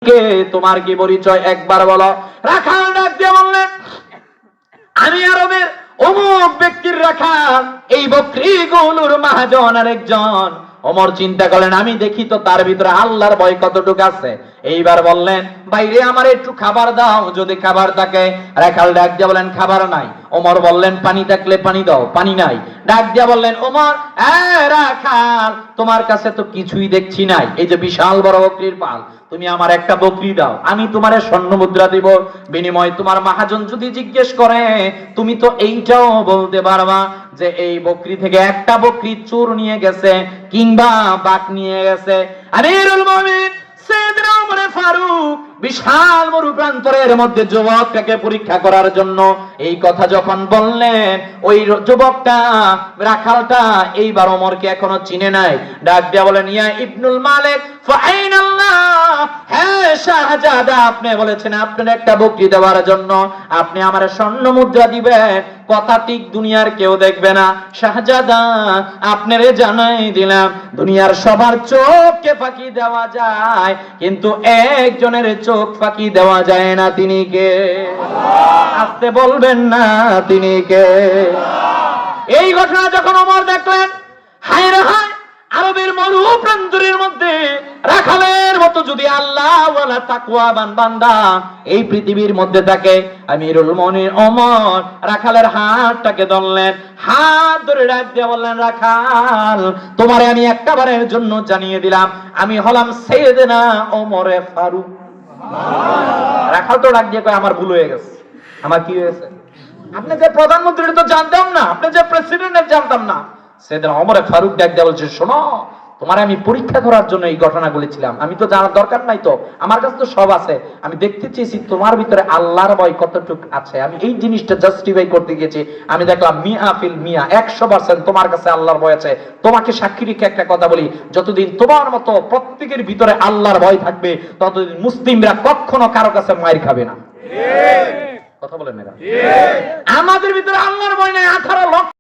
কে, তোমার কি পরিচয় একবার বলো। রাখাল ডাক দিয়ে বললেন, আমি আরবের অমুক ব্যক্তির রাখাল, এই বকরিগুলোর মহাজন আরেকজন। ওমর চিন্তা করলেন, আমি দেখি তো তার ভিতরে আল্লাহর ভয় কতটুকু আছে। এইবার বললেন, বাইরে আমার একটু খাবার দাও, যদি খাবার থাকে। রাখাল ডাক দিয়ে বলেন, খাবার নাই। ওমর বললেন, পানি থাকলে পানি দাও, পানি নাই। ডাক দিয়া বললেন, ওমর রাখাল, তোমার কাছে তো কিছুই দেখছি নাই, এই যে বিশাল বড় বকরির পাল, তুমি আমার একটা বকরি দাও, আমি তোমার স্বর্ণ মুদ্রা দিব, বিনিময় তোমার মহাজন যদি জিজ্ঞেস করে, তুমি তো এইটাও বলতে পারবা যে এই বকরি থেকে একটা বকরি চোর নিয়ে গেছে কিংবা বাঘ নিয়ে গেছে। আমিরুল মুমিনিন সাইয়েদনা ওমর ফারুক বিশাল মরু প্রান্তরের মধ্যে যুবকটাকে পরীক্ষা করার জন্য এই কথা যখন বললেন, ওই যুবকটা, রাখালটা এইবার ওমরকে এখনো চিনে নাই। ডাক দিয়া বলেন, ইয়া ইবনুল মালিক ফাইনাল্লাহ, হ্যাঁ শাহজাদা, আপনি বলেছেন আপনার একটা বকরি দেওয়ার জন্য, আপনি আমার স্বর্ণ মুদ্রা দিবেন, কথা ঠিক দুনিয়ার কেউ দেখবে না। শাহজাদা, আপনারে জানাই দিলাম, দুনিয়ার সবার চোখকে ফাঁকি দেওয়া যায়, কিন্তু একজনের চোখ ফাঁকি দেওয়া যায় না। তিনি কে? আসতে বলবেন না, তিনি কে? এই ঘটনা যখন ওমর দেখলেন, হায় রে হায়, আরবের মরু প্রান্তরের মধ্যে রাখালের মতো যদি আল্লাহ ওয়ালা তাকওয়াবান বান্দা এই পৃথিবীর মধ্যে থাকে। আমিরুল মুমিনিন ওমর রাখালের হাতটাকে ধরলেন, হাত ধরে ডাক দিয়ে বললেন, রাখাল, তোমারে আমি একবারের জন্য জানিয়ে দিলাম, আমি হলাম সাইয়েদনা ওমর ফারুক। রাখাল তো ডাক দিয়ে কয়, আমার ভুল হয়ে গেছে। আমার কি হয়েছে? আপনি যে প্রধানমন্ত্রীর তো জানতাম না, আপনি যে প্রেসিডেন্টের জানতাম না। সাইয়েদনা ওমর ফারুক ডাক দিয়ে বলছে, শোনো, তোমার আমি পরীক্ষা করার জন্য এই ঘটনাগুলি ছিলাম, আমি তো জানার দরকার নাই, তো আমার কাছে তো সব আছে, আমি দেখতে চেয়েছি তোমার ভিতরে আল্লাহর ভয় কতটুকু আছে, আমি এই জিনিসটা জাস্টিফাই করতে গিয়েছি। আমি দেখলাম 100% তোমার কাছে আল্লাহর ভয় আছে। তোমাকে সাক্ষী রেখে একটা কথা বলি, যতদিন তোমার মতো প্রত্যেকের ভিতরে আল্লাহর ভয় থাকবে, ততদিন মুসলিমরা কখনো কারো কাছে মাইর খাবে না। কথা বলেন না? আমাদের ভিতরে আল্লাহর ভয় নাই, 18 লক্ষ